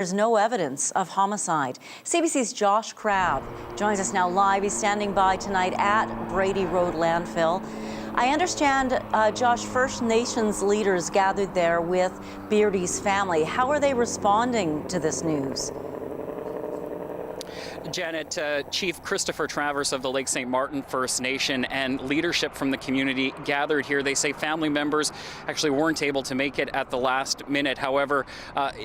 There's no evidence of homicide. CBC's Josh Crabb joins us now live. He's standing by tonight at Brady Road landfill. I understand, Josh, First Nations leaders gathered there with Beardy's family. How are they responding to this news? Janet, Chief Christopher Travers of the Lake St. Martin First Nation and leadership from the community gathered here. They say family members actually weren't able to make it at the last minute. However,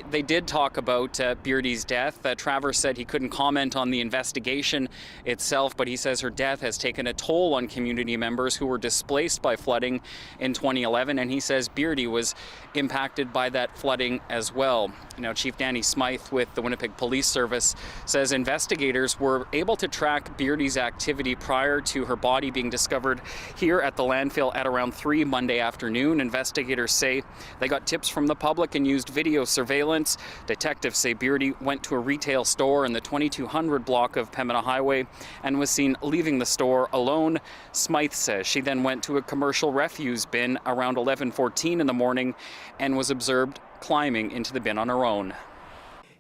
they did talk about Beardy's death. Travers said he couldn't comment on the investigation itself, but he says her death has taken a toll on community members who were displaced by flooding in 2011, and he says Beardy was impacted by that flooding as well. Now, Chief Danny Smythe with the Winnipeg Police Service says investigators were able to track Beardy's activity prior to her body being discovered here at the landfill at around 3 Monday afternoon. Investigators say they got tips from the public and used video surveillance. Detectives say Beardy went to a retail store in the 2200 block of Pembina Highway and was seen leaving the store alone. Smythe says she then went to a commercial refuse bin around 11:14 in the morning and was observed climbing into the bin on her own.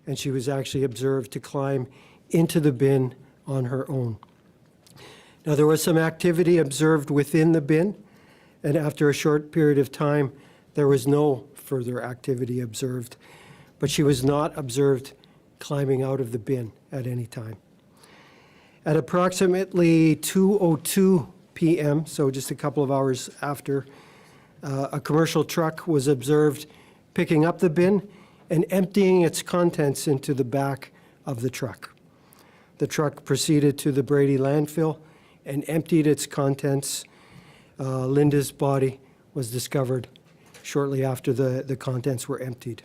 And she was actually observed to climb into the bin on her own. Now, there was some activity observed within the bin, and after a short period of time, there was no further activity observed, but she was not observed climbing out of the bin at any time. At approximately 2:02 p.m., so just a couple of hours after, a commercial truck was observed picking up the bin and emptying its contents into the back of the truck. The truck proceeded to the Brady landfill and emptied its contents. Linda's body was discovered shortly after the contents were emptied.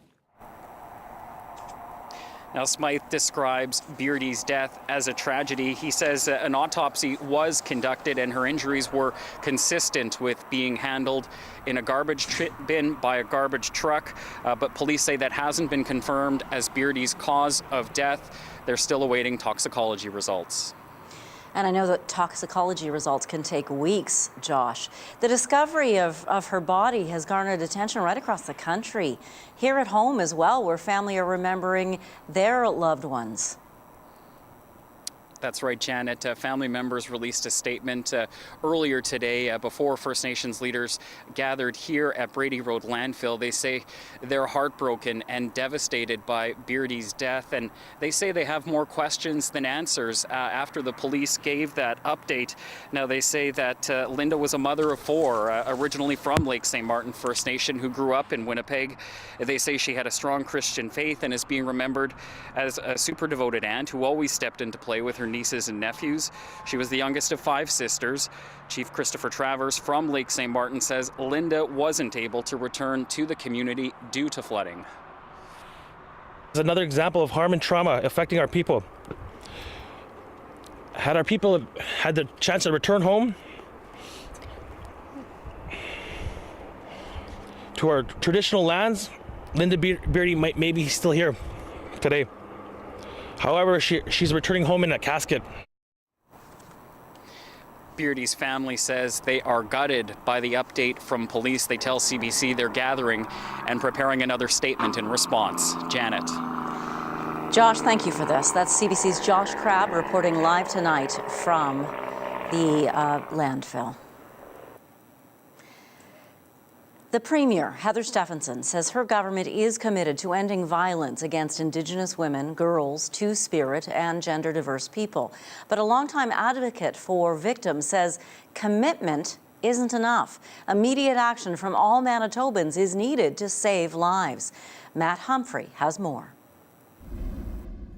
Now, Smythe describes Beardy's death as a tragedy. He says an autopsy was conducted and her injuries were consistent with being handled in a garbage bin by a garbage truck, but police say that hasn't been confirmed as Beardy's cause of death. They're still awaiting toxicology results. And I know that toxicology results can take weeks, Josh. The discovery of her body has garnered attention right across the country. Here at home as well, where family are remembering their loved ones. That's right, Janet. Family members released a statement earlier today before First Nations leaders gathered here at Brady Road landfill. They say they're heartbroken and devastated by Beardy's death, and they say they have more questions than answers after the police gave that update. Now, they say that Linda was a mother of 4, originally from Lake St. Martin First Nation, who grew up in Winnipeg. They say she had a strong Christian faith and is being remembered as a super devoted aunt who always stepped into play with her nieces and nephews. She was the youngest of 5 sisters. Chief Christopher Travers from Lake St. Martin says Linda wasn't able to return to the community due to flooding. It's another example of harm and trauma affecting our people. Had our people had the chance to return home to our traditional lands, Linda Beardy might maybe still here today. However, she's returning home in a casket. Beardy's family says they are gutted by the update from police. They tell CBC they're gathering and preparing another statement in response. Janet. Josh, thank you for this. That's CBC's Josh Crabb reporting live tonight from the landfill. The Premier, Heather Stephenson, says her government is committed to ending violence against Indigenous women, girls, Two-Spirit, and gender-diverse people. But a longtime advocate for victims says commitment isn't enough. Immediate action from all Manitobans is needed to save lives. Matt Humphrey has more.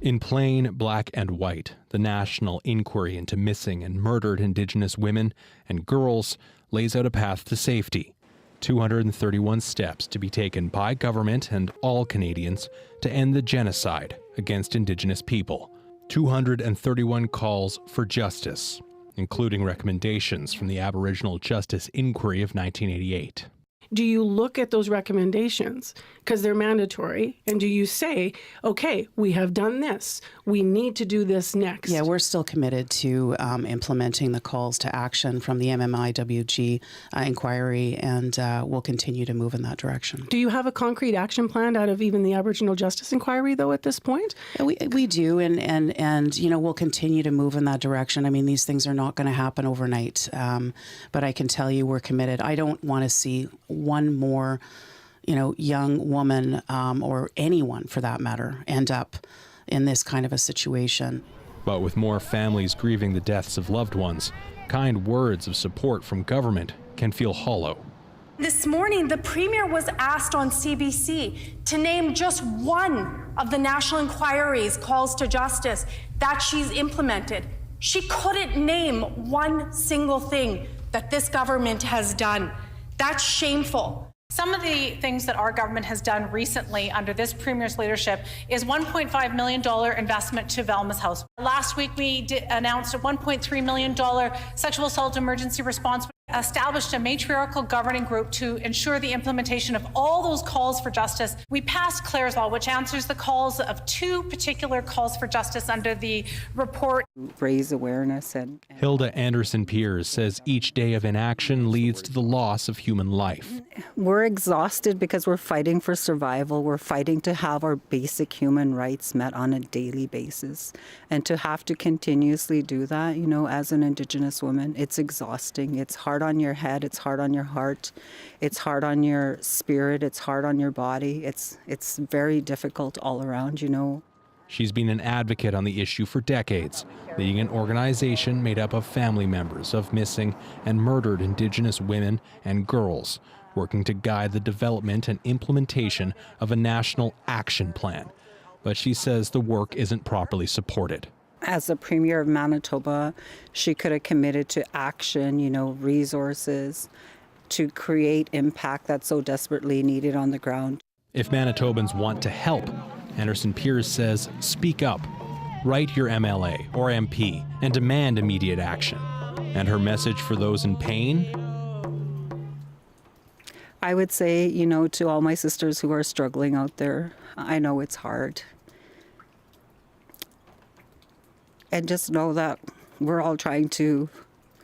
In plain black and white, the National Inquiry into Missing and Murdered Indigenous Women and Girls lays out a path to safety. 231 steps to be taken by government and all Canadians to end the genocide against Indigenous people. 231 calls for justice, including recommendations from the Aboriginal Justice Inquiry of 1988. do you look at those recommendations because they're mandatory, and do you say, okay, we have done this, we need to do this next? Yeah, we're still committed to implementing the calls to action from the MMIWG inquiry, and we'll continue to move in that direction. Do you have a concrete action plan out of even the Aboriginal Justice Inquiry, though, at this point? Yeah, we do, and you know, we'll continue to move in that direction. I mean, these things are not going to happen overnight, but I can tell you we're committed. I don't want to see one more, you know, young woman or anyone for that matter end up in this kind of a situation. But with more families grieving the deaths of loved ones, kind words of support from government can feel hollow. This morning, the Premier was asked on CBC to name just one of the National Inquiry's calls to justice that she's implemented. She couldn't name one single thing that this government has done. That's shameful. Some of the things that our government has done recently under this Premier's leadership is $1.5 million investment to Velma's House. Last week, we announced a $1.3 million sexual assault emergency response. We established a matriarchal governing group to ensure the implementation of all those calls for justice. We passed Clare's Law, which answers the calls of 2 particular calls for justice under the report. Raise awareness Hilda Anderson-Piers says each day of inaction leads to the loss of human life. We're exhausted because we're fighting for survival. We're fighting to have our basic human rights met on a daily basis. And to have to continuously do that, you know, as an Indigenous woman, it's exhausting. It's hard on your head, it's hard on your heart, it's hard on your spirit, it's hard on your body. It's very difficult all around, you know. She's been an advocate on the issue for decades, leading an organization made up of family members of missing and murdered Indigenous women and girls, working to guide the development and implementation of a national action plan. But she says the work isn't properly supported. As the Premier of Manitoba, she could have committed to action, you know, resources to create impact that's so desperately needed on the ground. If Manitobans want to help, Anderson-Piers says speak up, write your MLA or MP, and demand immediate action. And her message for those in pain? I would say, you know, to all my sisters who are struggling out there, I know it's hard. And just know that we're all trying to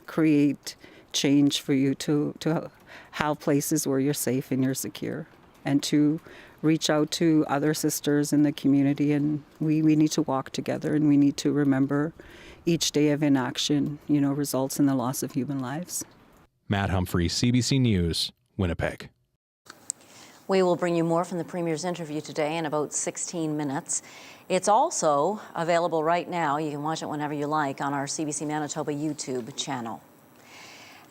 create change for you to have places where you're safe and you're secure, and to reach out to other sisters in the community. And we need to walk together, and we need to remember each day of inaction, you know, results in the loss of human lives. Matt Humphrey, CBC News, Winnipeg. We will bring you more from the Premier's interview today in about 16 minutes. It's also available right now. You can watch it whenever you like on our CBC Manitoba YouTube channel.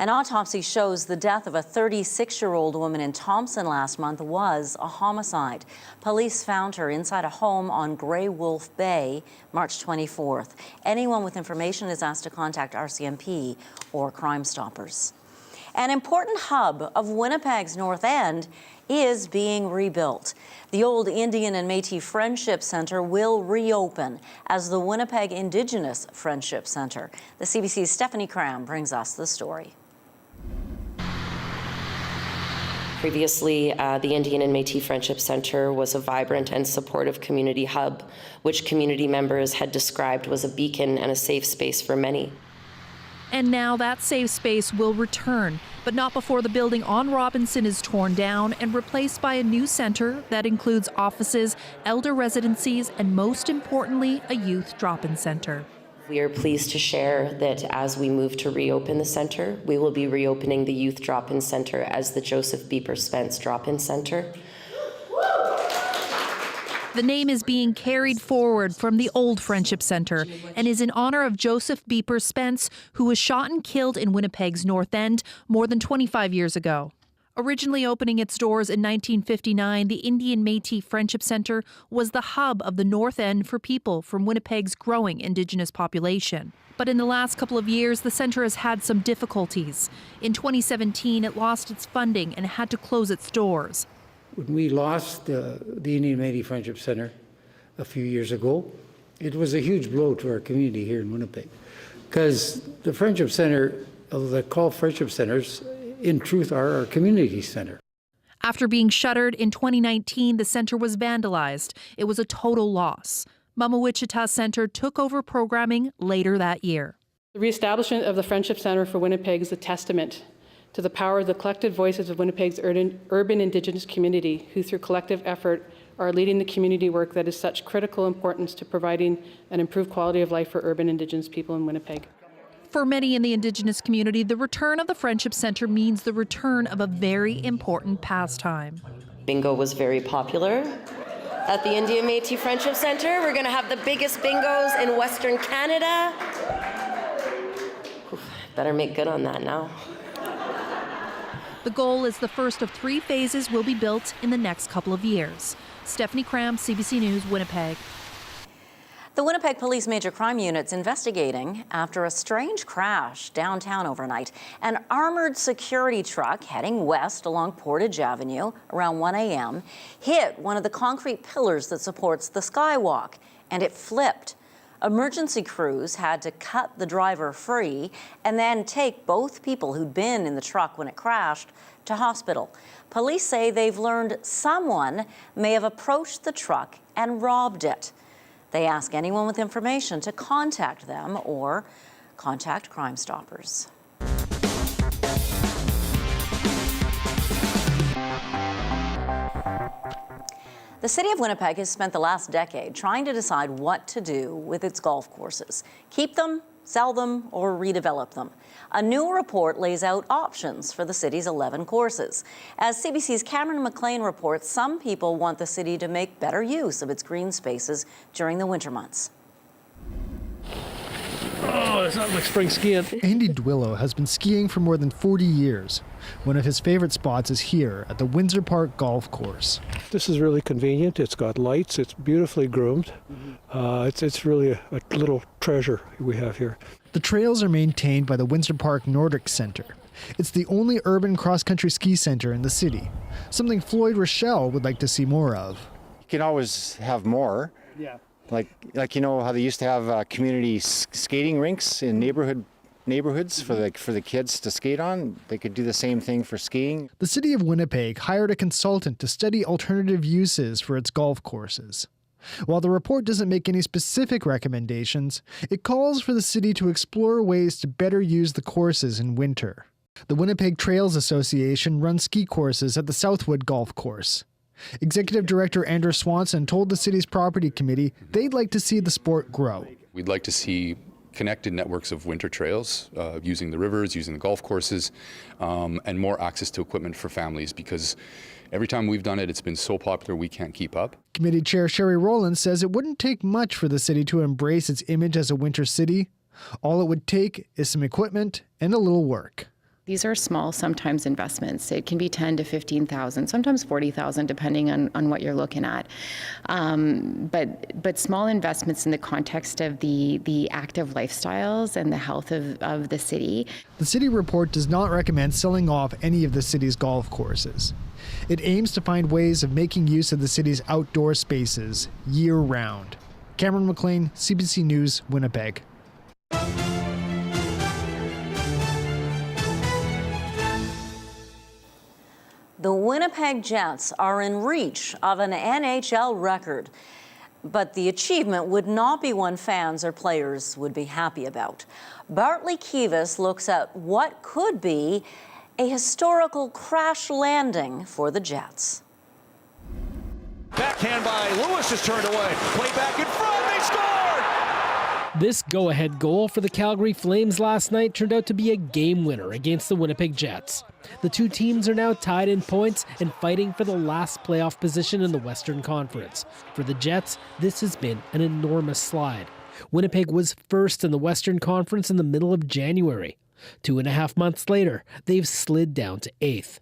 An autopsy shows the death of a 36-year-old woman in Thompson last month was a homicide. Police found her inside a home on Grey Wolf Bay, March 24th. Anyone with information is asked to contact RCMP or Crime Stoppers. An important hub of Winnipeg's North End is being rebuilt. The old Indian and Métis Friendship Centre will reopen as the Winnipeg Indigenous Friendship Centre. The CBC's Stephanie Cram brings us the story. Previously, the Indian and Métis Friendship Centre was a vibrant and supportive community hub, which community members had described was a beacon and a safe space for many. And now that safe space will return, but not before the building on Robinson is torn down and replaced by a new centre that includes offices, elder residencies, and most importantly, a youth drop-in centre. We are pleased to share that as we move to reopen the centre, we will be reopening the youth drop-in centre as the Joseph Beeper Spence Drop-in Centre. The name is being carried forward from the old Friendship Centre and is in honour of Joseph Beeper Spence, who was shot and killed in Winnipeg's North End more than 25 years ago. Originally opening its doors in 1959, the Indian Métis Friendship Centre was the hub of the North End for people from Winnipeg's growing Indigenous population. But in the last couple of years, the centre has had some difficulties. In 2017, it lost its funding and had to close its doors. When we lost the Indian Métis Friendship Centre a few years ago, it was a huge blow to our community here in Winnipeg, because the Friendship Centre, although they're called Friendship Centres, in truth are our community centre. After being shuttered in 2019, the center was vandalized. It was a total loss. Mama Wichita Center took over programming later that year. The reestablishment of the Friendship Center for Winnipeg is a testament to the power of the collective voices of Winnipeg's urban Indigenous community, who through collective effort are leading the community work that is such critical importance to providing an improved quality of life for urban Indigenous people in Winnipeg. For many in the Indigenous community, the return of the Friendship Center means the return of a very important pastime. Bingo was very popular at the Indian Métis Friendship Center. We're going to have the biggest bingos in Western Canada. Better make good on that now. The goal is the first of 3 phases will be built in the next couple of years. Stephanie Cram, CBC News, Winnipeg. The Winnipeg Police Major Crime Unit's investigating after a strange crash downtown overnight. An armored security truck heading west along Portage Avenue around 1 a.m. hit one of the concrete pillars that supports the skywalk, and it flipped. Emergency crews had to cut the driver free and then take both people who'd been in the truck when it crashed to hospital. Police say they've learned someone may have approached the truck and robbed it. They ask anyone with information to contact them or contact Crime Stoppers. The City of Winnipeg has spent the last decade trying to decide what to do with its golf courses. Keep them, sell them, or redevelop them. A new report lays out options for the city's 11 courses. As CBC's Cameron McLean reports, some people want the city to make better use of its green spaces during the winter months. Oh, it's not like spring skiing. Andy Dwillow has been skiing for more than 40 years. One of his favorite spots is here at the Windsor Park Golf Course. This is really convenient. It's got lights. It's beautifully groomed. It's really a little treasure we have here. The trails are maintained by the Windsor Park Nordic Center. It's the only urban cross-country ski center in the city, something Floyd Rochelle would like to see more of. You can always have more. Yeah. Like you know how they used to have community skating rinks in neighborhoods for the kids to skate on. They could do the same thing for skiing. The city of Winnipeg hired a consultant to study alternative uses for its golf courses. While the report doesn't make any specific recommendations, it calls for the city to explore ways to better use the courses in winter. The Winnipeg Trails Association runs ski courses at the Southwood Golf Course. Executive Director Andrew Swanson told the city's property committee they'd like to see the sport grow. We'd like to see connected networks of winter trails, using the rivers, using the golf courses, and more access to equipment for families, because every time we've done it, it's been so popular we can't keep up. Committee Chair Sherry Rowland says it wouldn't take much for the city to embrace its image as a winter city. All it would take is some equipment and a little work. These are small, sometimes investments. It can be 10 to 15,000, sometimes 40,000, depending on what you're looking at. But small investments in the context of the active lifestyles and the health of the city. The city report does not recommend selling off any of the city's golf courses. It aims to find ways of making use of the city's outdoor spaces year-round. Cameron McLean, CBC News, Winnipeg. The Winnipeg Jets are in reach of an NHL record, but the achievement would not be one fans or players would be happy about. Bartley Kivas looks at what could be a historical crash landing for the Jets. Backhand by Lewis is turned away. Play back in front, they scored! This go-ahead goal for the Calgary Flames last night turned out to be a game winner against the Winnipeg Jets. The two teams are now tied in points and fighting for the last playoff position in the Western Conference. For the Jets, this has been an enormous slide. Winnipeg was first in the Western Conference in the middle of January. 2.5 months later, they've slid down to 8th.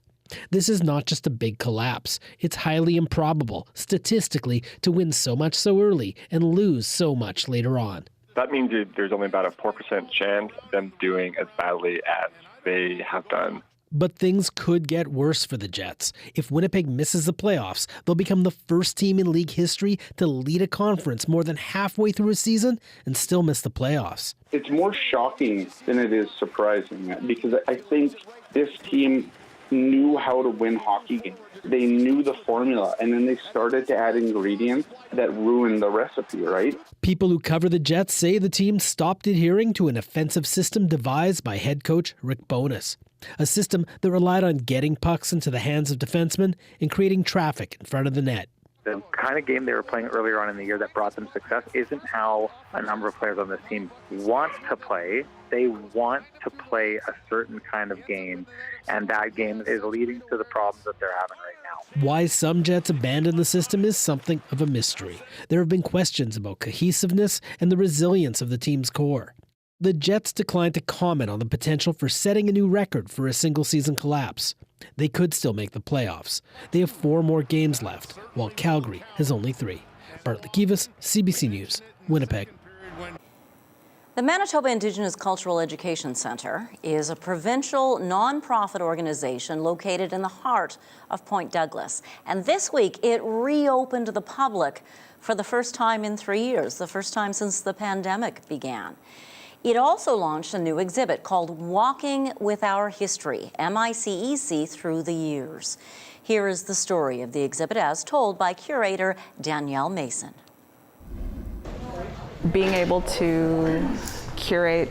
This is not just a big collapse. It's highly improbable, statistically, to win so much so early and lose so much later on. That means there's only about a 4% chance of them doing as badly as they have done. But things could get worse for the Jets. If Winnipeg misses the playoffs, they'll become the first team in league history to lead a conference more than halfway through a season and still miss the playoffs. It's more shocking than it is surprising, because I think this team knew how to win hockey games. They knew the formula, and then they started to add ingredients that ruined the recipe, right? People who cover the Jets say the team stopped adhering to an offensive system devised by head coach Rick Bowness, a system that relied on getting pucks into the hands of defensemen and creating traffic in front of the net. The kind of game they were playing earlier on in the year that brought them success isn't how a number of players on this team want to play. They want to play a certain kind of game, and that game is leading to the problems that they're having right now. Why some Jets abandoned the system is something of a mystery. There have been questions about cohesiveness and the resilience of the team's core. The Jets declined to comment on the potential for setting a new record for a single-season collapse. They could still make the playoffs. They have 4 more games left, while Calgary has only 3. Bart Lekivas, CBC News, Winnipeg. The Manitoba Indigenous Cultural Education Centre is a provincial non-profit organization located in the heart of Point Douglas. And this week, it reopened to the public for the first time in 3 years, the first time since the pandemic began. It also launched a new exhibit called Walking with Our History, MICEC Through the Years. Here is the story of the exhibit as told by curator Danielle Mason. Being able to curate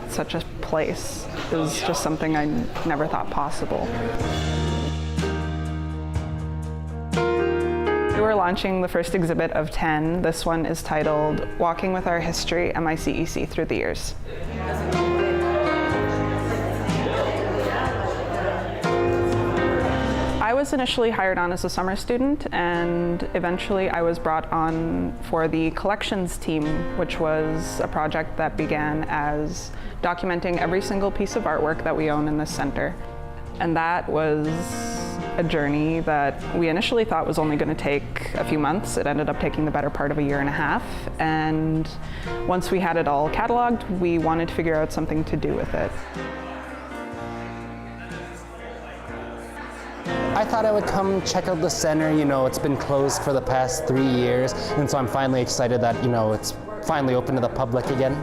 such a place is just something I never thought possible. We're launching the first exhibit of 10. This one is titled Walking with Our History, MICEC Through the Years. I was initially hired on as a summer student, and eventually I was brought on for the collections team, which was a project that began as documenting every single piece of artwork that we own in this center. And that was a journey that we initially thought was only going to take a few months. It ended up taking the better part of a year and a half. And once we had it all cataloged, we wanted to figure out something to do with it. I thought I would come check out the center. You know, it's been closed for the past 3 years, and so I'm finally excited that, you know, it's finally open to the public again.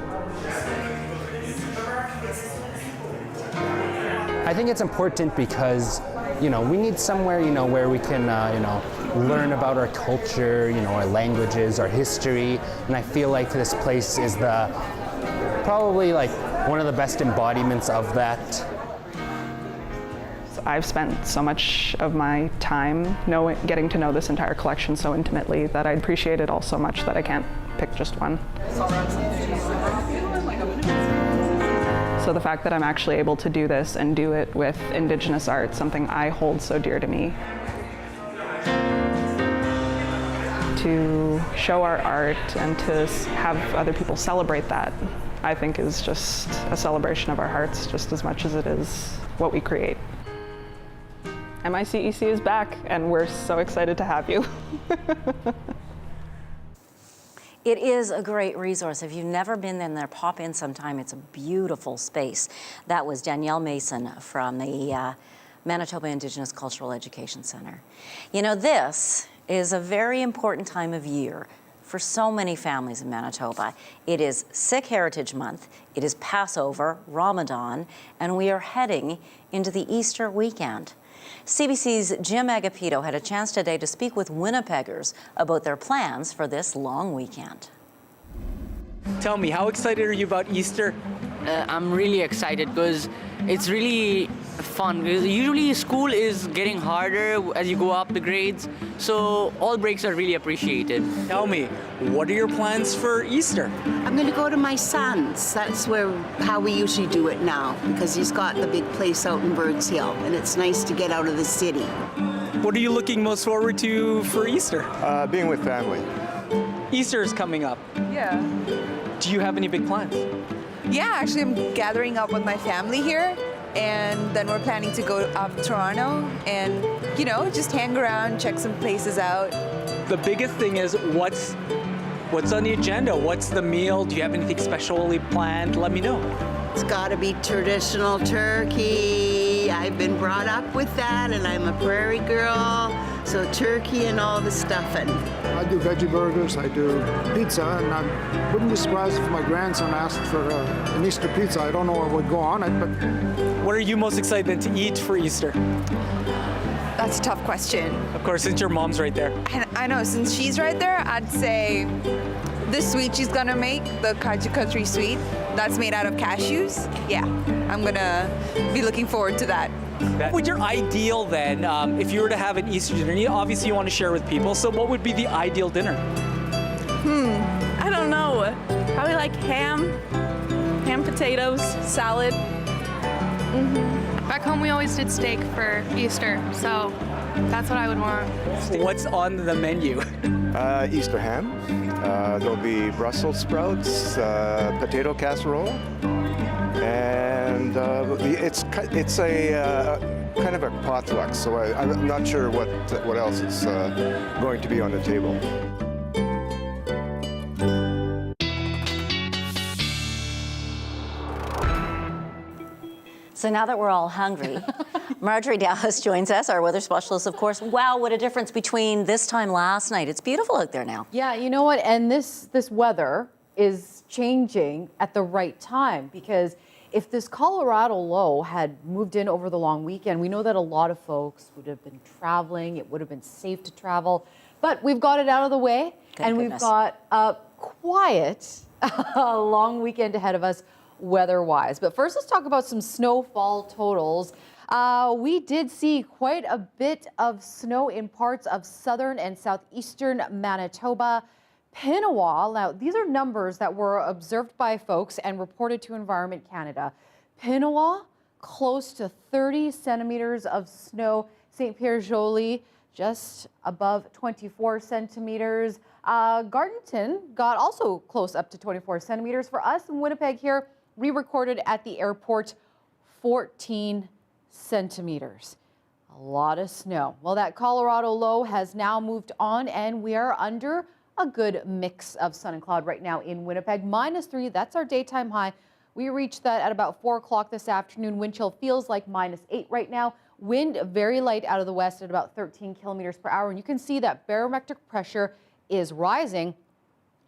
I think it's important because, you know, we need somewhere, you know, where we can, you know, learn about our culture, you know, our languages, our history, and I feel like this place is probably like one of the best embodiments of that. I've spent so much of my time getting to know this entire collection so intimately that I appreciate it all so much that I can't pick just one. So the fact that I'm actually able to do this and do it with Indigenous art, something I hold so dear to me. To show our art and to have other people celebrate that, I think is just a celebration of our hearts just as much as it is what we create. MICEC is back, and we're so excited to have you. It is a great resource. If you've never been in there, pop in sometime. It's a beautiful space. That was Danielle Mason from the Manitoba Indigenous Cultural Education Centre. You know, this is a very important time of year for so many families in Manitoba. It is Sikh Heritage Month, it is Passover, Ramadan, and we are heading into the Easter weekend. CBC's Jim Agapito had a chance today to speak with Winnipeggers about their plans for this long weekend. Tell me, how excited are you about Easter? I'm really excited because it's really fun. Usually school is getting harder as you go up the grades, so all breaks are really appreciated. Tell me, what are your plans for Easter? I'm going to go to my son's. That's how we usually do it now, because he's got the big place out in Birds Hill, and it's nice to get out of the city. What are you looking most forward to for Easter? Being with family. Easter is coming up. Yeah. Do you have any big plans? Yeah, actually I'm gathering up with my family here, and then we're planning to go up to Toronto and, you know, just hang around, check some places out. The biggest thing is what's on the agenda? What's the meal? Do you have anything specially planned? Let me know. It's got to be traditional turkey. I've been brought up with that, and I'm a prairie girl, so turkey and all the stuffing. I do veggie burgers, I do pizza, and I wouldn't be surprised if my grandson asked for an Easter pizza. I don't know what would go on it, but... What are you most excited to eat for Easter? That's a tough question. Of course, since your mom's right there. I know, since she's right there, I'd say the sweet she's gonna make, the Kaju Country sweet, that's made out of cashews. Yeah, I'm gonna be looking forward to that. What would your ideal then, if you were to have an Easter dinner? Obviously you want to share with people, so what would be the ideal dinner? I don't know. Probably like ham, potatoes, salad. Back home we always did steak for Easter, so that's what I would want. What's on the menu? Easter ham. There'll be Brussels sprouts, potato casserole, and it's a kind of a potluck. So I'm not sure what else is going to be on the table. So now that we're all hungry, Marjorie Dowhos joins us, our weather specialist, of course. Wow, what a difference between this time last night. It's beautiful out there now. Yeah, you know what? And this weather is changing at the right time, because if this Colorado low had moved in over the long weekend, we know that a lot of folks would have been traveling. It would have been safe to travel. But we've got it out of the way, and we've got a quiet long weekend ahead of us weather-wise. But first, let's talk about some snowfall totals. We did see quite a bit of snow in parts of southern and southeastern Manitoba. Pinawa, now these are numbers that were observed by folks and reported to Environment Canada. Pinawa, close to 30 centimeters of snow. St. Pierre-Joly, just above 24 centimeters. Gardenton got also close up to 24 centimeters. For us in Winnipeg here, we recorded at the airport 14 centimeters. A lot of snow. Well, that Colorado low has now moved on, and we are under a good mix of sun and cloud right now in Winnipeg. -3, that's our daytime high. We reached that at about 4 o'clock this afternoon. Wind chill feels like -8 right now. Wind very light out of the west at about 13 kilometers per hour. And you can see that barometric pressure is rising.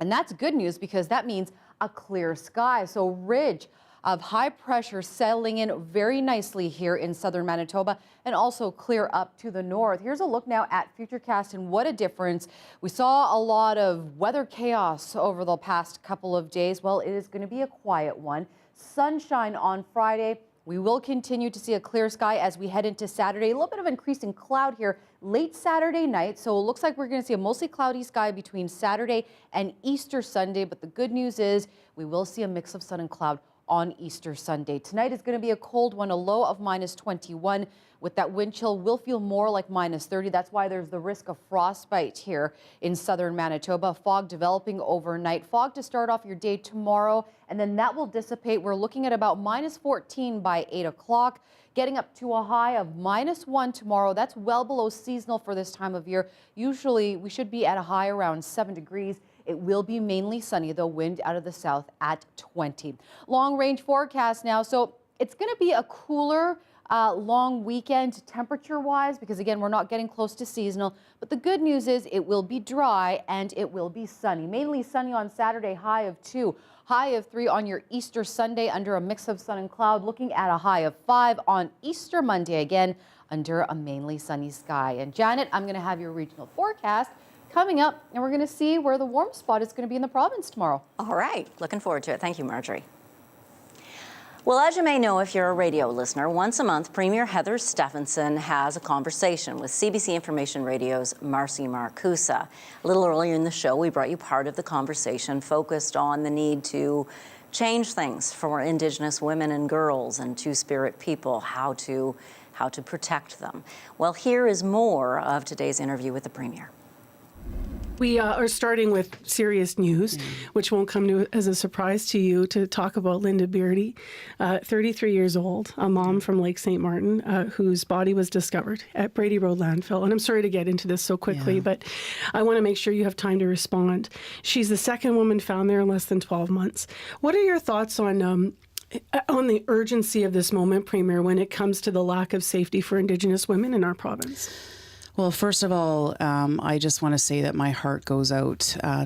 And that's good news, because that means a clear sky. So ridge of high pressure settling in very nicely here in southern Manitoba, and also clear up to the north. Here's a look now at Futurecast, and what a difference. We saw a lot of weather chaos over the past couple of days. Well, it is going to be a quiet one. Sunshine on Friday. We will continue to see a clear sky as we head into Saturday. A little bit of increasing cloud here late Saturday night. So it looks like we're going to see a mostly cloudy sky between Saturday and Easter Sunday. But the good news is we will see a mix of sun and cloud on Easter Sunday. Tonight is going to be a cold one, a low of -21. With that wind chill, will feel more like -30. That's why there's the risk of frostbite here in southern Manitoba. Fog developing overnight. Fog to start off your day tomorrow, and then that will dissipate. We're looking at about -14 by 8 o'clock, getting up to a high of -1 tomorrow. That's well below seasonal for this time of year. Usually we should be at a high around 7 degrees. It will be mainly sunny, though, wind out of the south at 20. Long range forecast now. So it's going to be a cooler long weekend temperature-wise, because again, we're not getting close to seasonal. But the good news is it will be dry and it will be sunny. Mainly sunny on Saturday, high of 2. High of 3 on your Easter Sunday under a mix of sun and cloud. Looking at a high of 5 on Easter Monday, again under a mainly sunny sky. And Janet, I'm going to have your regional forecast coming up, and we're going to see where the warm spot is going to be in the province tomorrow. All right, looking forward to it. Thank you, Marjorie. Well, as you may know if you're a radio listener, once a month, Premier Heather Stephenson has a conversation with CBC Information Radio's Marcy Marcusa. A little earlier in the show, we brought you part of the conversation focused on the need to change things for Indigenous women and girls and Two-Spirit people, how to protect them. Well, here is more of today's interview with the Premier. We are starting with serious news, which won't come as a surprise to you, to talk about Linda Beardy, 33 years old, a mom from Lake St. Martin, whose body was discovered at Brady Road landfill. And I'm sorry to get into this so quickly, but I want to make sure you have time to respond. She's the second woman found there in less than 12 months. What are your thoughts on the urgency of this moment, Premier, when it comes to the lack of safety for Indigenous women in our province? Well, first of all, I just want to say that my heart goes out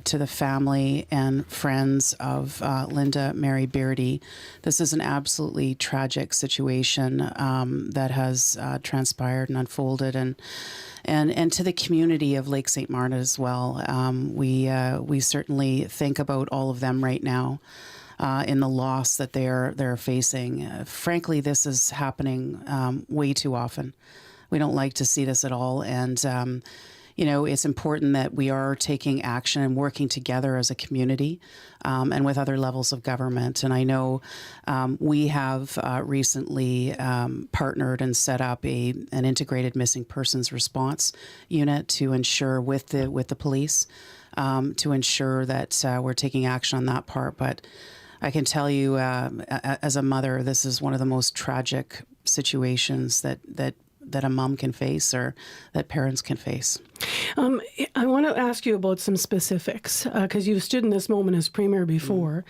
to the family and friends of Linda Mary Beardy. This is an absolutely tragic situation that has transpired and unfolded, and to the community of Lake St. Martin as well. We certainly think about all of them right now. In the loss that they're facing. Frankly, this is happening way too often. We don't like to see this at all. And, it's important that we are taking action and working together as a community and with other levels of government. And I know we have recently partnered and set up an integrated missing persons response unit to ensure with the police to ensure that we're taking action on that part. But I can tell you, as a mother, this is one of the most tragic situations that a mom can face or that parents can face. I want to ask you about some specifics because you've stood in this moment as Premier before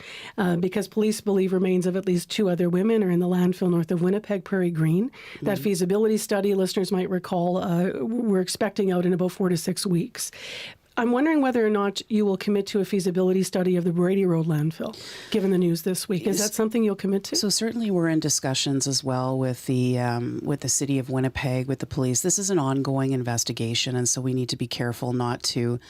because police believe remains of at least 2 other women are in the landfill north of Winnipeg, Prairie Green. That feasibility study, listeners might recall, we're expecting out in about 4 to 6 weeks. I'm wondering whether or not you will commit to a feasibility study of the Brady Road landfill, given the news this week. Is that something you'll commit to? So certainly we're in discussions as well with the city of Winnipeg, with the police. This is an ongoing investigation, and so we need to be careful not to,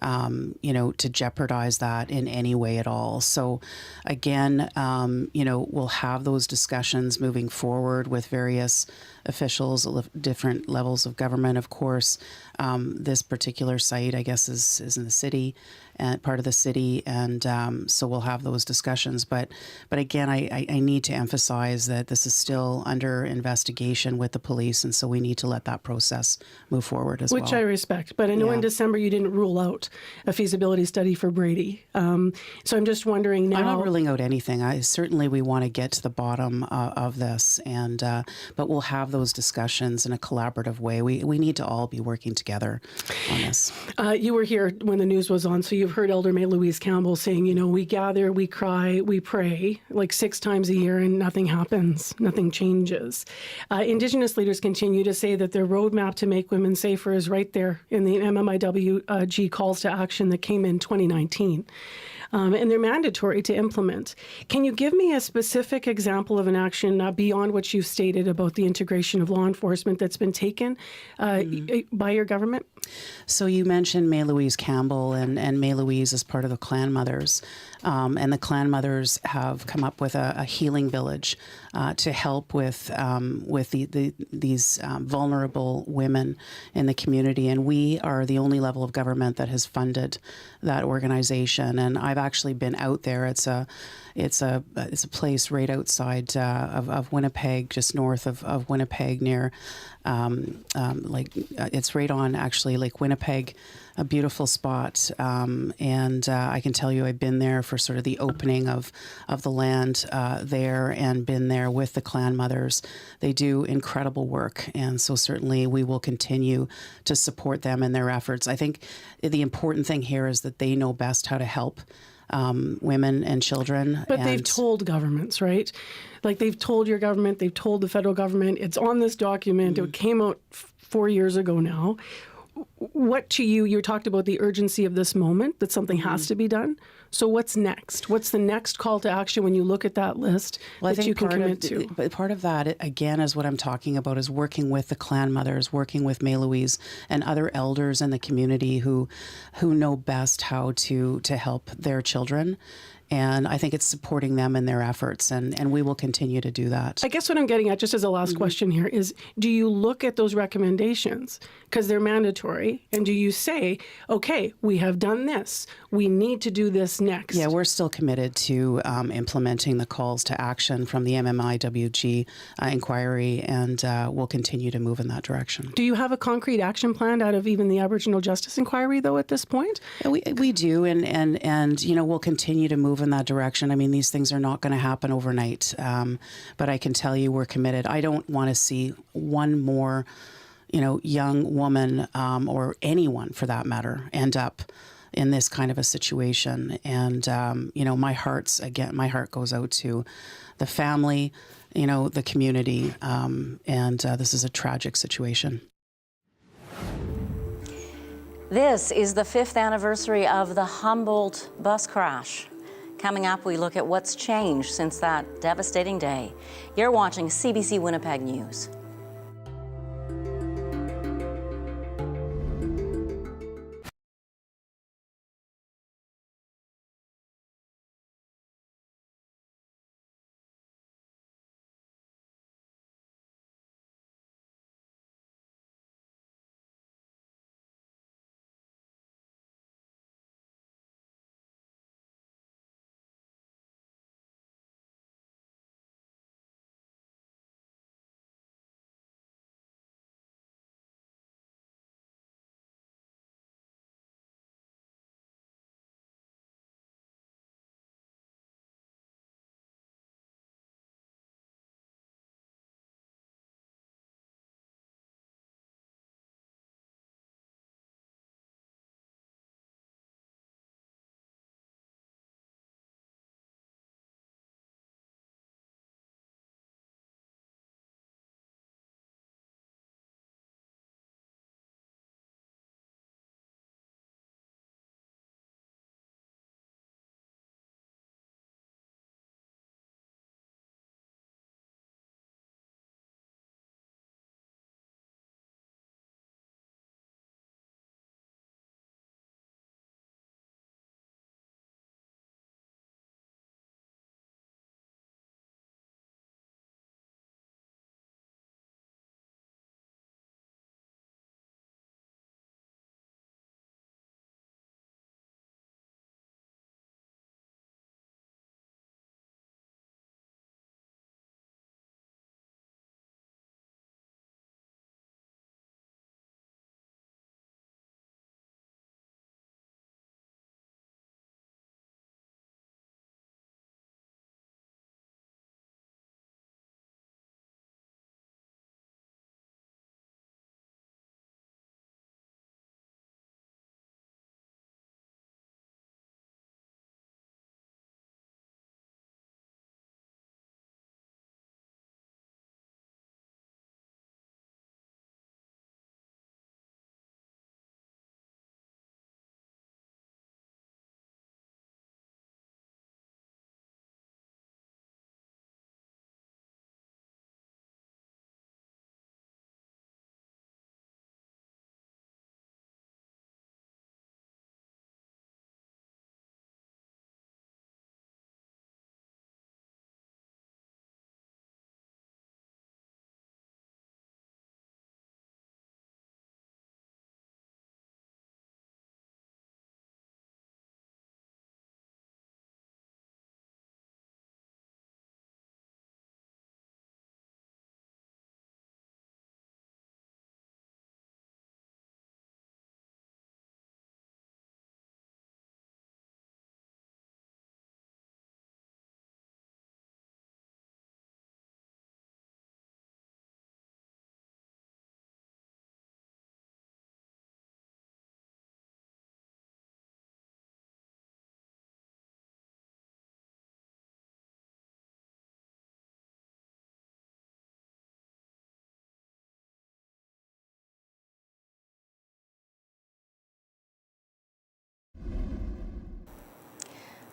to jeopardize that in any way at all. So again, we'll have those discussions moving forward with various officials, different levels of government, of course. This particular site, I guess, is in the city and part of the city, and so we'll have those discussions. But again, I need to emphasize that this is still under investigation with the police, and so we need to let that process move forward as well. Which I respect. But I know in December you didn't rule out a feasibility study for Brady. So I'm just wondering now. I'm not ruling out anything. Certainly we want to get to the bottom of this, and but we'll have those discussions in a collaborative way. We need to all be working together on this. You were here when the news was on, so you've heard Elder May Louise Campbell saying, we gather, we cry, we pray like 6 times a year and nothing happens, nothing changes. Indigenous leaders continue to say that their roadmap to make women safer is right there in the MMIWG calls to action that came in 2019. And they're mandatory to implement. Can you give me a specific example of an action beyond what you've stated about the integration of law enforcement that's been taken by your government? So you mentioned May Louise Campbell, and May Louise is part of the Clan Mothers. And the Clan Mothers have come up with a healing village to help with these vulnerable women in the community. And we are the only level of government that has funded that organization. And I've actually been out there. It's a place right outside of Winnipeg, just north of Winnipeg, near it's right on actually Lake Winnipeg, a beautiful spot. And I can tell you I've been there for sort of the opening of the land there, and been there with the Clan Mothers. They do incredible work, and so certainly we will continue to support them in their efforts. I think the important thing here is that they know best how to help women and children. But they've told governments, right? Like they've told your government, they've told the federal government. It's on this document. It came out 4 years ago now. What to you talked about the urgency of this moment, that something has to be done. So what's next? What's the next call to action when you look at that list that you can commit to? But part of that, again, is what I'm talking about, is working with the Clan Mothers, working with May Louise and other elders in the community who know best how to help their children. And I think it's supporting them in their efforts, and we will continue to do that. I guess what I'm getting at, just as a last question here, is do you look at those recommendations, because they're mandatory, and do you say, okay, we have done this, we need to do this next? Yeah, we're still committed to implementing the calls to action from the MMIWG inquiry, and we'll continue to move in that direction. Do you have a concrete action plan out of even the Aboriginal Justice Inquiry, though, at this point? Yeah, we do, and we'll continue to move in that direction. I mean, these things are not going to happen overnight, but I can tell you we're committed. I don't want to see one more, young woman or anyone for that matter end up in this kind of a situation. And, my heart goes out to the family, the community, and this is a tragic situation. This is the 5th anniversary of the Humboldt bus crash. Coming up, we look at what's changed since that devastating day. You're watching CBC Winnipeg News.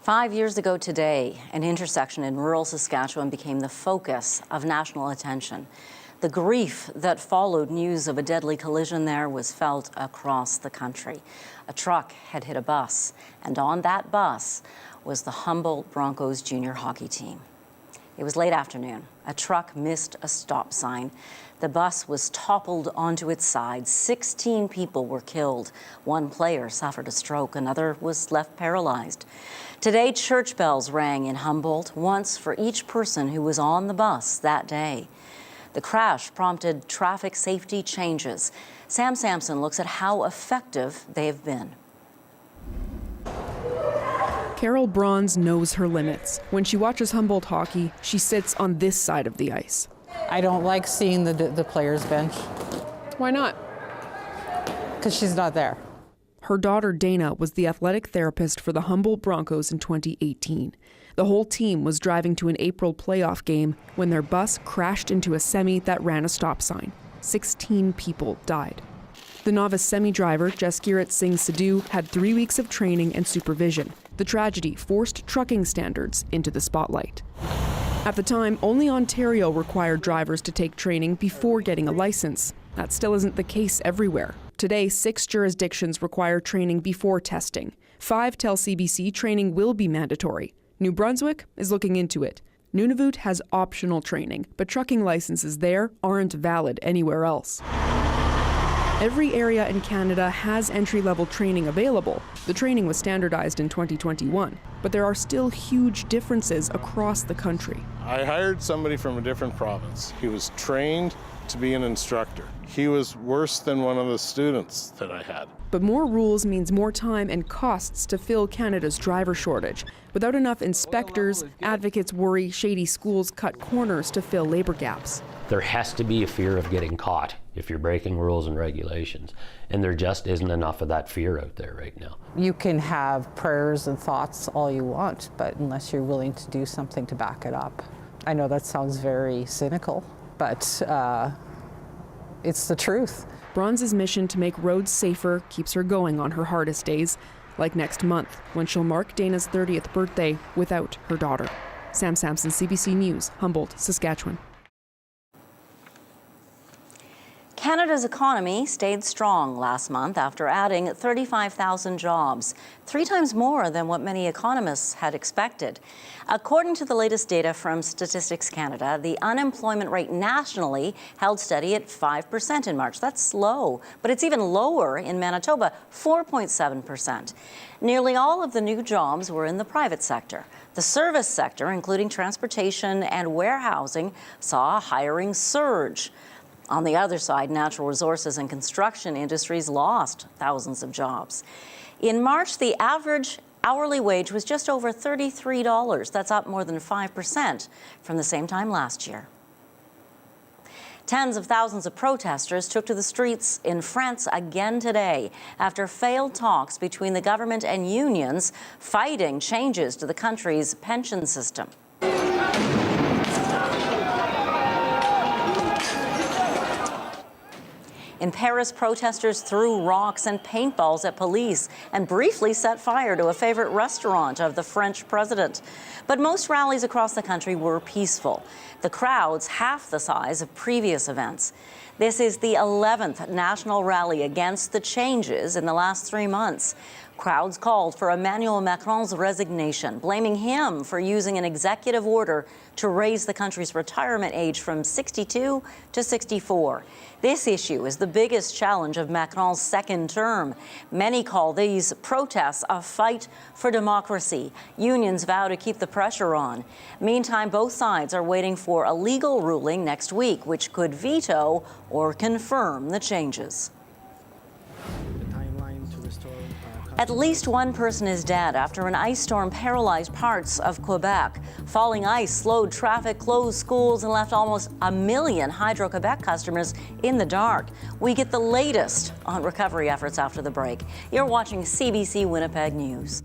Five years ago today, an intersection in rural Saskatchewan became the focus of national attention. The grief that followed news of a deadly collision there was felt across the country. A truck had hit a bus, and on that bus was the Humboldt Broncos junior hockey team. It was late afternoon. A truck missed a stop sign. The bus was toppled onto its side. 16 people were killed. One player suffered a stroke. Another was left paralyzed. Today, church bells rang in Humboldt, once for each person who was on the bus that day. The crash prompted traffic safety changes. Sam Sampson looks at how effective they've been. Carol Bronze knows her limits. When she watches Humboldt hockey, she sits on this side of the ice. I don't like seeing the players' bench. Why not? Because she's not there. Her daughter Dana was the athletic therapist for the Humboldt Broncos in 2018. The whole team was driving to an April playoff game when their bus crashed into a semi that ran a stop sign. 16 people died. The novice semi-driver, Jaskirat Singh Sidhu, had 3 weeks of training and supervision. The tragedy forced trucking standards into the spotlight. At the time, only Ontario required drivers to take training before getting a license. That still isn't the case everywhere. Today, 6 jurisdictions require training before testing. 5 tell CBC training will be mandatory. New Brunswick is looking into it. Nunavut has optional training, but trucking licenses there aren't valid anywhere else. Every area in Canada has entry-level training available. The training was standardized in 2021, but there are still huge differences across the country. I hired somebody from a different province. He was trained to be an instructor. He was worse than one of the students that I had. But more rules means more time and costs to fill Canada's driver shortage. Without enough inspectors, advocates worry shady schools cut corners to fill labor gaps. There has to be a fear of getting caught if you're breaking rules and regulations, and there just isn't enough of that fear out there right now. You can have prayers and thoughts all you want, but unless you're willing to do something to back it up. I know that sounds very cynical, but it's the truth. Bronze's mission to make roads safer keeps her going on her hardest days, like next month, when she'll mark Dana's 30th birthday without her daughter. Sam Sampson, CBC News, Humboldt, Saskatchewan. Canada's economy stayed strong last month after adding 35,000 jobs, 3 times more than what many economists had expected. According to the latest data from Statistics Canada, the unemployment rate nationally held steady at 5% in March. That's low, but it's even lower in Manitoba, 4.7%. Nearly all of the new jobs were in the private sector. The service sector, including transportation and warehousing, saw a hiring surge. On the other side, natural resources and construction industries lost thousands of jobs. In March, the average hourly wage was just over $33. That's up more than 5% from the same time last year. Tens of thousands of protesters took to the streets in France again today after failed talks between the government and unions fighting changes to the country's pension system. In Paris, protesters threw rocks and paintballs at police and briefly set fire to a favorite restaurant of the French president. But most rallies across the country were peaceful. The crowds half the size of previous events. This is the 11th national rally against the changes in the last 3 months. Crowds called for Emmanuel Macron's resignation, blaming him for using an executive order to raise the country's retirement age from 62 to 64. This issue is the biggest challenge of Macron's second term. Many call these protests a fight for democracy. Unions vow to keep the pressure on. Meantime, both sides are waiting for a legal ruling next week, which could veto or confirm the changes. At least one person is dead after an ice storm paralyzed parts of Quebec. Falling ice slowed traffic, closed schools, and left almost 1 million Hydro-Quebec customers in the dark. We get the latest on recovery efforts after the break. You're watching CBC Winnipeg News.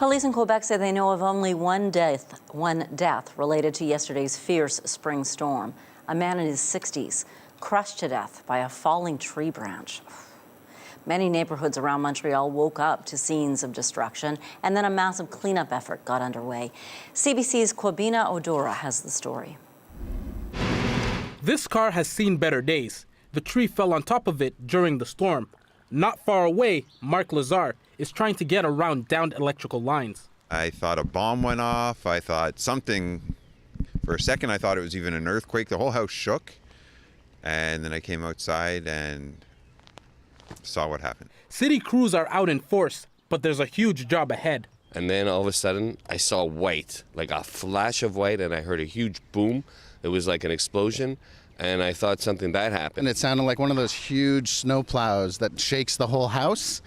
Police in Quebec say they know of only one death related to yesterday's fierce spring storm. A man in his 60s crushed to death by a falling tree branch. Many neighborhoods around Montreal woke up to scenes of destruction, and then a massive cleanup effort got underway. CBC's Kwabena Odora has the story. This car has seen better days. The tree fell on top of it during the storm. Not far away, Mark Lazar is trying to get around downed electrical lines. I thought a bomb went off. I thought something, for a second I thought it was even an earthquake. The whole house shook. And then I came outside and saw what happened. City crews are out in force, but there's a huge job ahead. And then all of a sudden, I saw white, like a flash of white, and I heard a huge boom. It was like an explosion, and I thought something bad happened. And it sounded like one of those huge snow plows that shakes the whole house.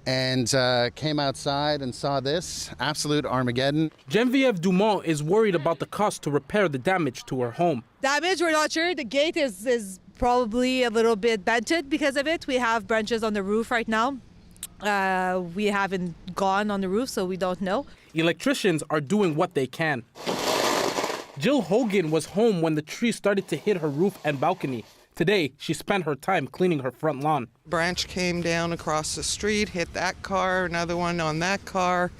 And came outside and saw this, absolute Armageddon. Genevieve Dumont is worried about the cost to repair the damage to her home. Damage, we're not sure. The gate is probably a little bit dented because of it. We have branches on the roof right now. We haven't gone on the roof, so we don't know. Electricians are doing what they can. Jill Hogan was home when the tree started to hit her roof and balcony. Today, she spent her time cleaning her front lawn. Branch came down across the street, hit that car, another one on that car.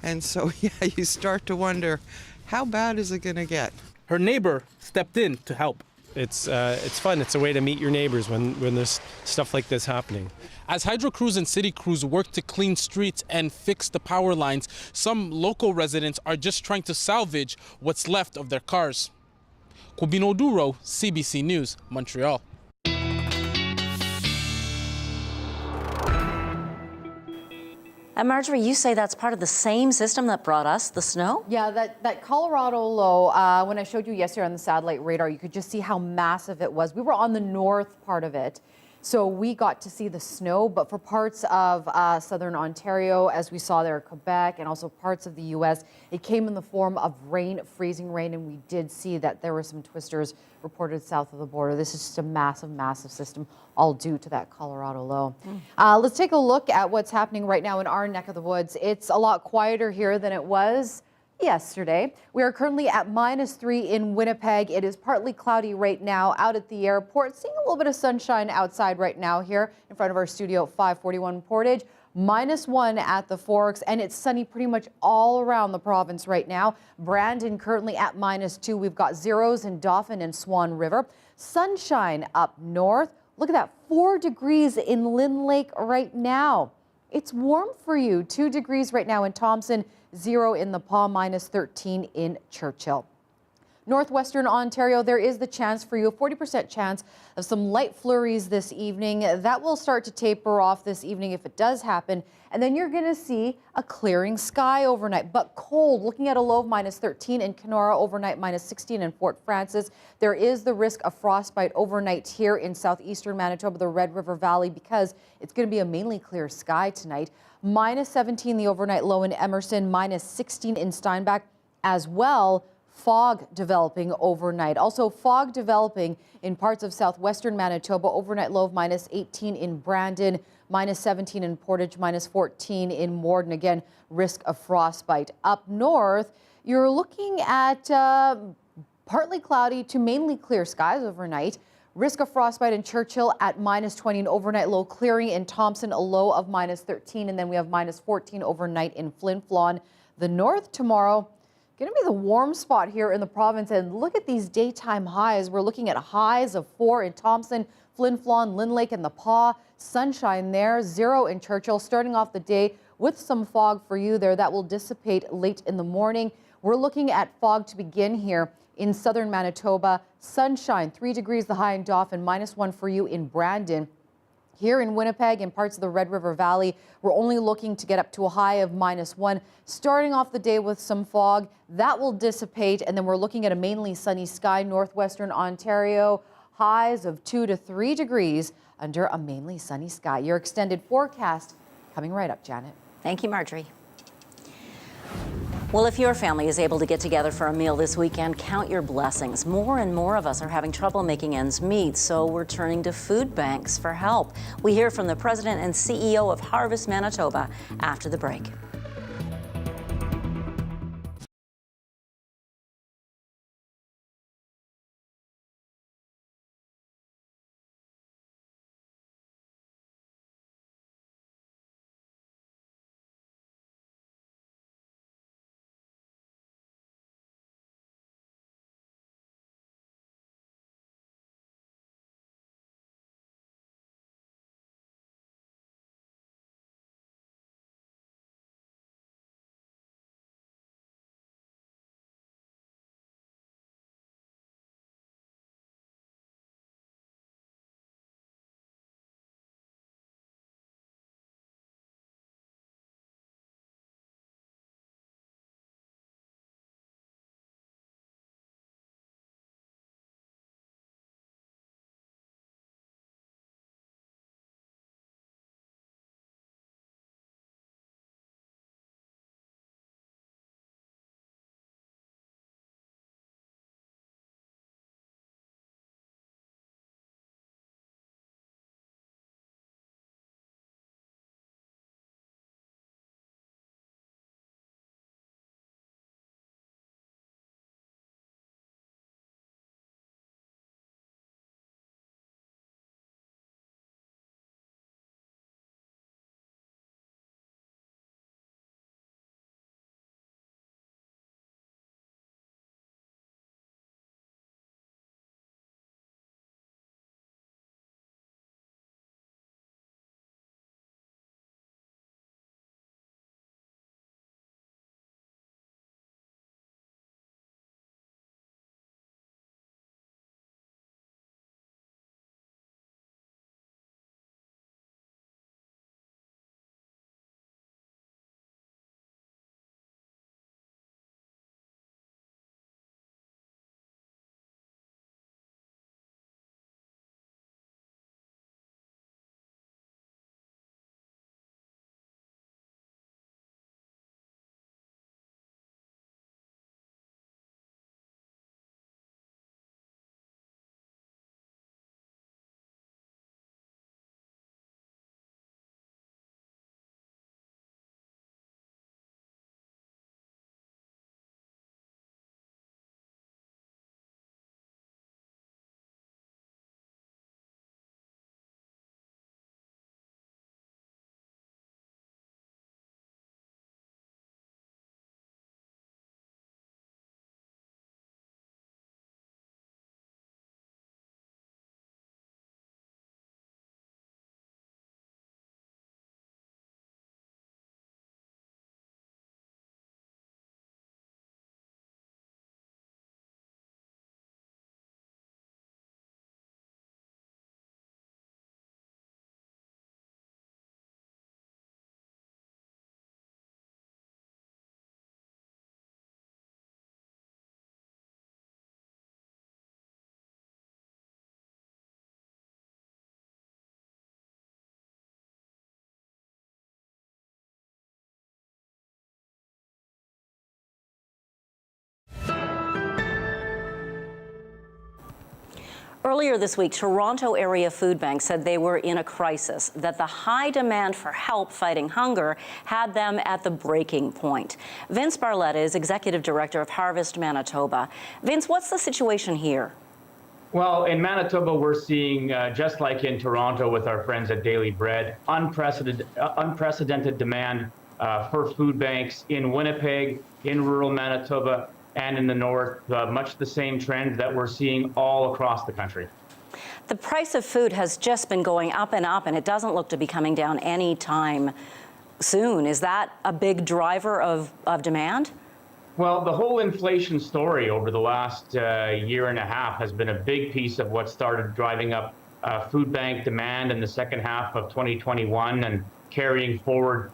And so, yeah, you start to wonder, how bad is it going to get? Her neighbor stepped in to help. It's fun. It's a way to meet your neighbors when there's stuff like this happening. As hydro crews and city crews work to clean streets and fix the power lines, some local residents are just trying to salvage what's left of their cars. Kwabena Odora, CBC News, Montreal. And Marjorie, you say that's part of the same system that brought us the snow? Yeah, that Colorado low, when I showed you yesterday on the satellite radar, you could just see how massive it was. We were on the north part of it, so we got to see the snow, but for parts of southern Ontario, as we saw there, Quebec, and also parts of the U.S., it came in the form of rain, freezing rain, and we did see that there were some twisters reported south of the border. This is just a massive, massive system, all due to that Colorado low. Let's take a look at what's happening right now in our neck of the woods. It's a lot quieter here than it was yesterday. We are currently at -3 in Winnipeg. It is partly cloudy right now out at the airport. Seeing a little bit of sunshine outside right now here in front of our studio at 541 Portage. -1 at the Forks, and it's sunny pretty much all around the province right now. Brandon currently at -2. We've got zeros in Dauphin and Swan River. Sunshine up north. Look at that, 4 degrees in Lynn Lake right now. It's warm for you. 2 degrees right now in Thompson, 0 in the Paw, -13 in Churchill. Northwestern Ontario, there is the chance for you, a 40% chance of some light flurries this evening. That will start to taper off this evening if it does happen. And then you're going to see a clearing sky overnight, but cold. Looking at a low of -13 in Kenora, overnight -16 in Fort Francis. There is the risk of frostbite overnight here in southeastern Manitoba, the Red River Valley, because it's going to be a mainly clear sky tonight. -17 the overnight low in Emerson, -16 in Steinbach as well. Fog developing overnight. Also fog developing in parts of southwestern Manitoba. Overnight low of -18 in Brandon, -17 in Portage, -14 in Morden. Again, risk of frostbite. Up north, you're looking at partly cloudy to mainly clear skies overnight. Risk of frostbite in Churchill at -20, an overnight low clearing in Thompson, a low of -13, and then we have -14 overnight in Flin Flon. The north tomorrow, going to be the warm spot here in the province, and look at these daytime highs. We're looking at highs of 4 in Thompson, Flin Flon, Lynn Lake, and the Paw. Sunshine there, 0 in Churchill. Starting off the day with some fog for you there. That will dissipate late in the morning. We're looking at fog to begin here in southern Manitoba. Sunshine, 3 degrees the high in Dauphin, -1 for you in Brandon. Here in Winnipeg and parts of the Red River Valley, we're only looking to get up to a high of -1. Starting off the day with some fog, that will dissipate, and then we're looking at a mainly sunny sky. Northwestern Ontario, highs of 2 to 3 degrees under a mainly sunny sky. Your extended forecast coming right up, Janet. Thank you, Marjorie. Well, if your family is able to get together for a meal this weekend, count your blessings. More and more of us are having trouble making ends meet, so we're turning to food banks for help. We hear from the president and CEO of Harvest Manitoba after the break. Earlier this week, Toronto area food banks said they were in a crisis, that the high demand for help fighting hunger had them at the breaking point. Vince Barletta is Executive Director of Harvest Manitoba. Vince, what's the situation here? Well, in Manitoba, we're seeing, just like in Toronto with our friends at Daily Bread, unprecedented demand for food banks in Winnipeg, in rural Manitoba, and in the north, much the same trend that we're seeing all across the country. The price of food has just been going up, and it doesn't look to be coming down anytime soon. Is that a big driver of demand? Well, the whole inflation story over the last year and a half has been a big piece of what started driving up food bank demand in the second half of 2021 and carrying forward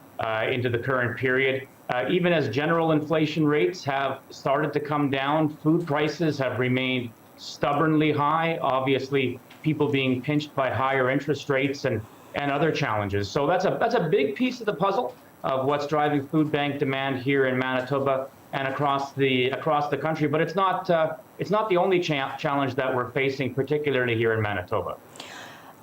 into the current period. Even as general inflation rates have started to come down, food prices have remained stubbornly high, obviously people being pinched by higher interest rates and other challenges. So that's a big piece of the puzzle of what's driving food bank demand here in Manitoba and across the country. But it's not the only challenge that we're facing, particularly here in Manitoba.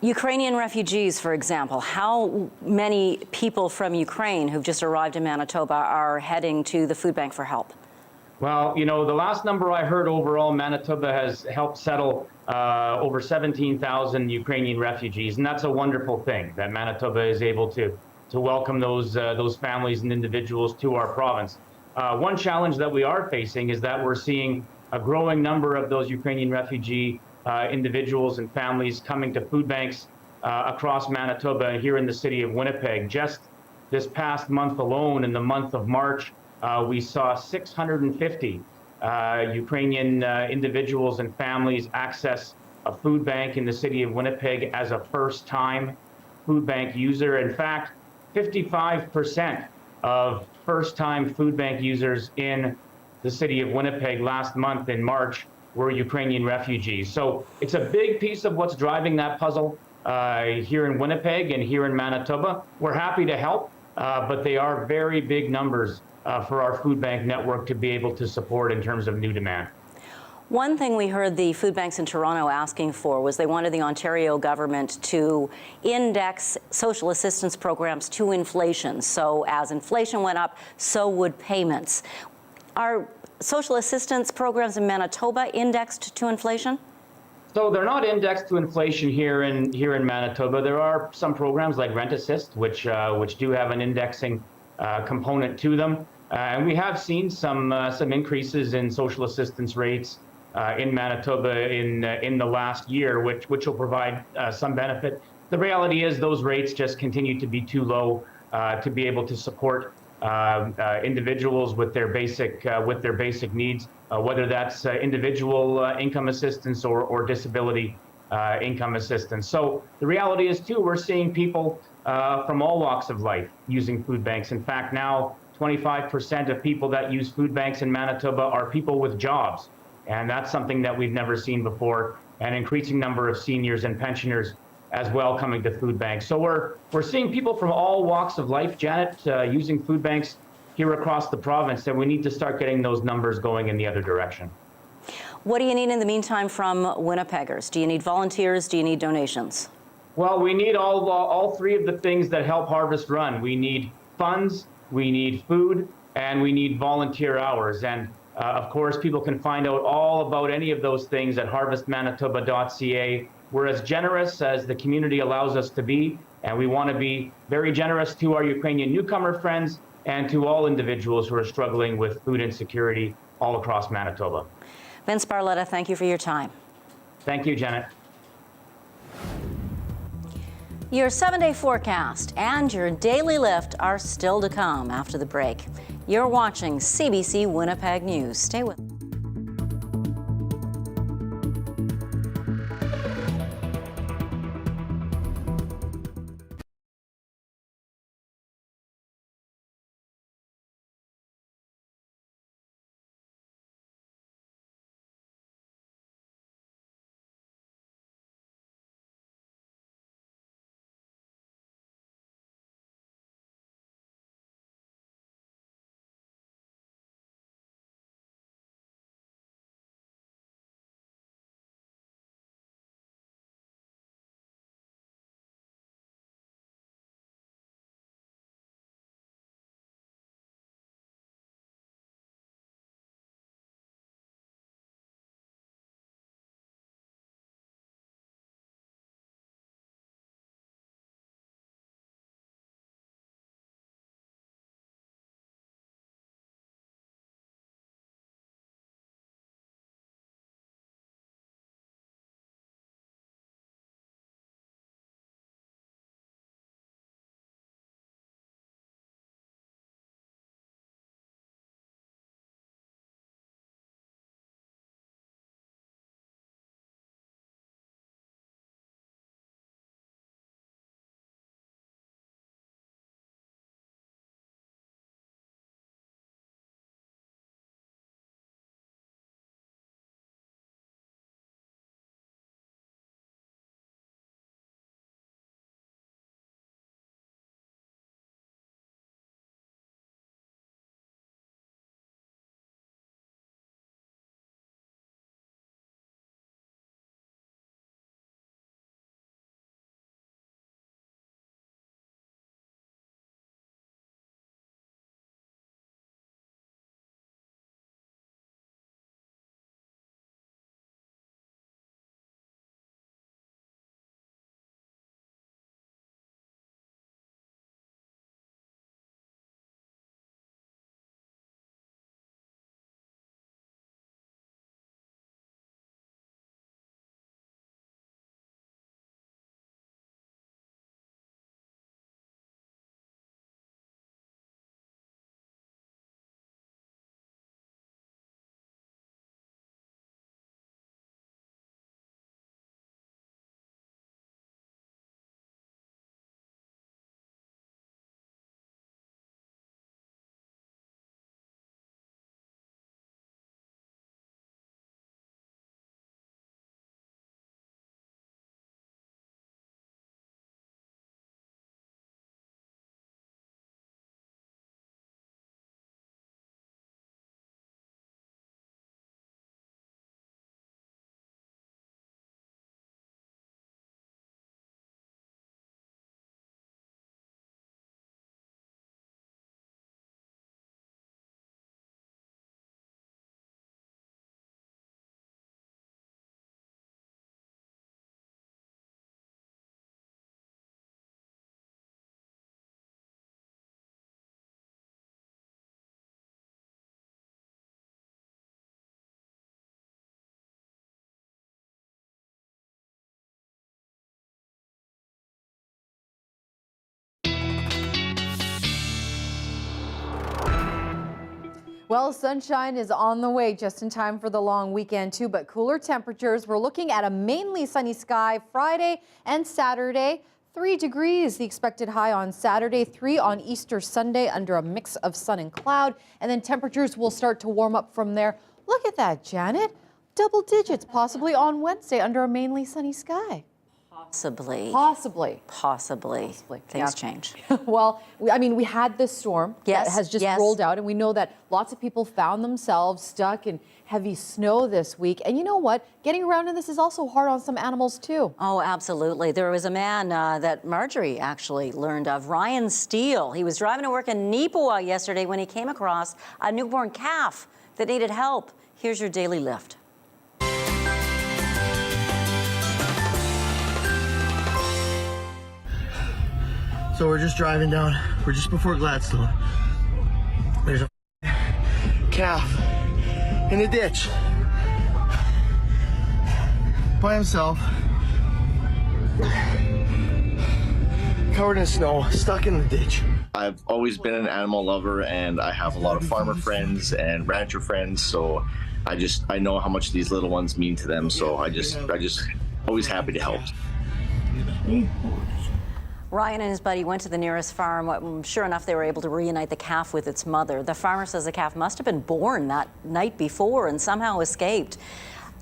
Ukrainian refugees, for example, how many people from Ukraine who've just arrived in Manitoba are heading to the food bank for help? Well, you know, the last number I heard overall, Manitoba has helped settle over 17,000 Ukrainian refugees, and that's a wonderful thing that Manitoba is able to welcome those families and individuals to our province. One challenge that we are facing is that we're seeing a growing number of those Ukrainian refugee individuals and families coming to food banks across Manitoba and here in the city of Winnipeg. Just this past month alone, in the month of March, we saw 650 Ukrainian individuals and families access a food bank in the city of Winnipeg as a first-time food bank user. In fact, 55% of first-time food bank users in the city of Winnipeg last month in March were Ukrainian refugees. So it's a big piece of what's driving that puzzle here in Winnipeg and here in Manitoba. We're happy to help, but they are very big numbers for our food bank network to be able to support in terms of new demand. One thing we heard the food banks in Toronto asking for was they wanted the Ontario government to index social assistance programs to inflation. So as inflation went up, so would payments. Are social assistance programs in Manitoba indexed to inflation? So they're not indexed to inflation here in Manitoba. There are some programs like Rent Assist, which do have an indexing component to them. And we have seen some increases in social assistance rates in Manitoba in the last year, which will provide some benefit. The reality is those rates just continue to be too low to be able to support individuals with their basic needs, whether that's individual income assistance or disability income assistance. So the reality is too, we're seeing people from all walks of life using food banks. In fact, now 25% of people that use food banks in Manitoba are people with jobs. And that's something that we've never seen before. An increasing number of seniors and pensioners as well coming to food banks. So we're seeing people from all walks of life, Janet, using food banks here across the province, and we need to start getting those numbers going in the other direction. What do you need in the meantime from Winnipeggers? Do you need volunteers? Do you need donations? Well, we need all three of the things that help Harvest run. We need funds, we need food, and we need volunteer hours. And of course, people can find out all about any of those things at harvestmanitoba.ca. We're as generous as the community allows us to be, and we want to be very generous to our Ukrainian newcomer friends and to all individuals who are struggling with food insecurity all across Manitoba. Vince Barletta, thank you for your time. Thank you, Janet. Your 7-day forecast and your daily lift are still to come after the break. You're watching CBC Winnipeg News. Stay with us. Well, sunshine is on the way just in time for the long weekend too, but cooler temperatures. We're looking at a mainly sunny sky Friday and Saturday. 3 degrees, the expected high on Saturday, 3 on Easter Sunday under a mix of sun and cloud, and then temperatures will start to warm up from there. Look at that, Janet. Double digits, possibly on Wednesday under a mainly sunny sky. Possibly. Things change. Well, we had this storm that has just rolled out, and we know that lots of people found themselves stuck in heavy snow this week. And you know what? Getting around in this is also hard on some animals, too. Oh, absolutely. There was a man that Marjorie actually learned of, Ryan Steele. He was driving to work in Neighbourhoods yesterday when he came across a newborn calf that needed help. Here's your daily lift. So we're just driving down. We're just before Gladstone. There's a calf in the ditch by himself, covered in snow, stuck in the ditch. I've always been an animal lover, and I have a lot of farmer friends and rancher friends, so I know how much these little ones mean to them, so I just always happy to help. Ryan and his buddy went to the nearest farm. Sure enough, they were able to reunite the calf with its mother. The farmer says the calf must have been born that night before and somehow escaped.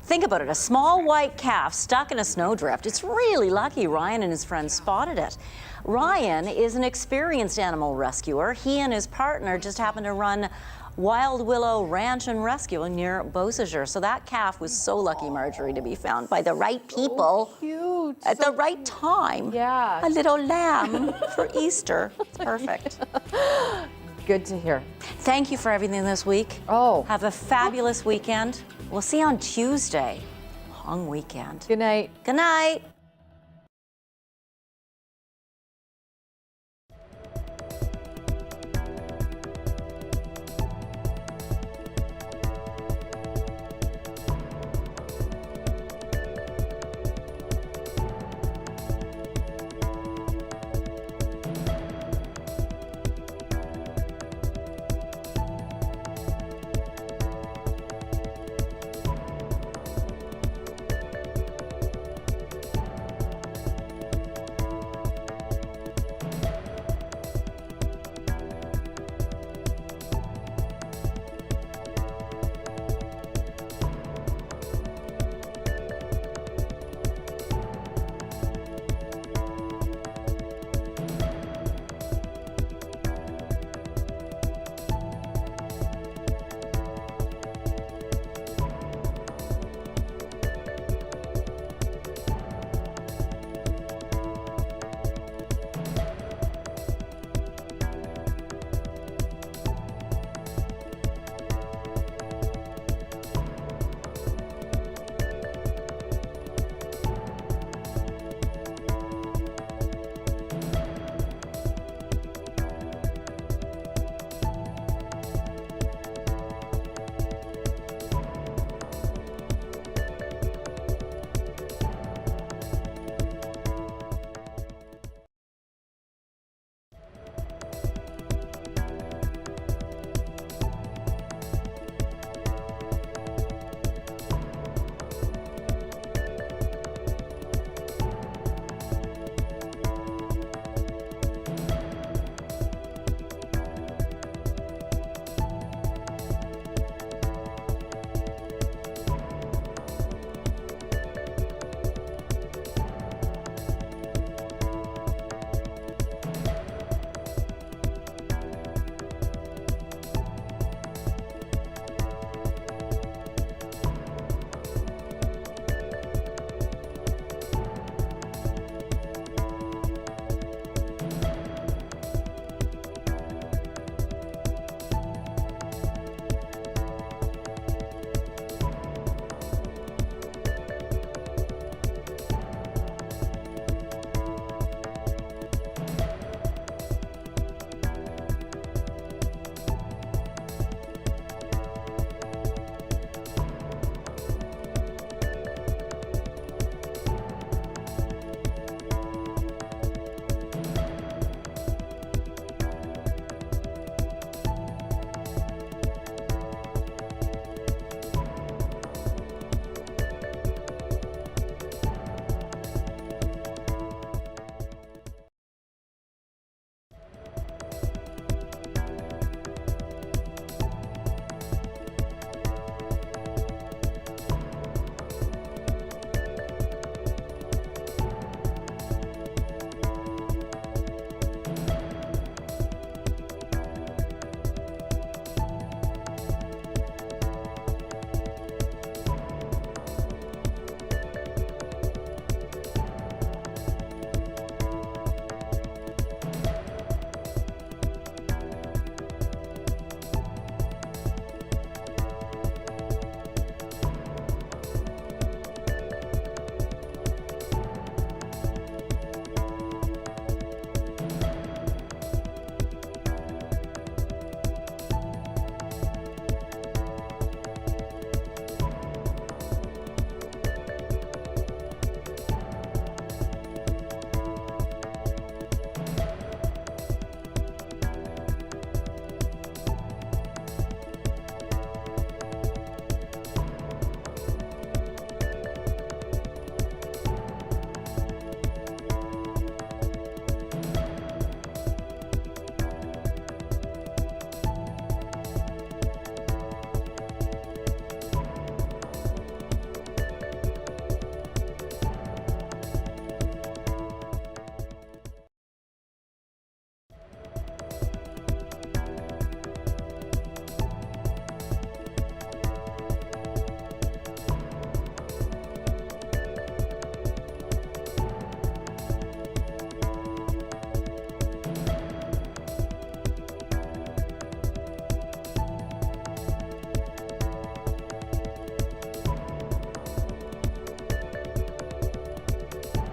Think about it, a small white calf stuck in a snowdrift. It's really lucky Ryan and his friends spotted it. Ryan is an experienced animal rescuer. He and his partner just happened to run Wild Willow Ranch and Rescue near Beausejour. So that calf was so lucky, Marjorie, to be found by the right people at the right time. Yeah. A little lamb for Easter. It's perfect. Good to hear. Thank you for everything this week. Have a fabulous weekend. We'll see you on Tuesday. Long weekend. Good night. Good night.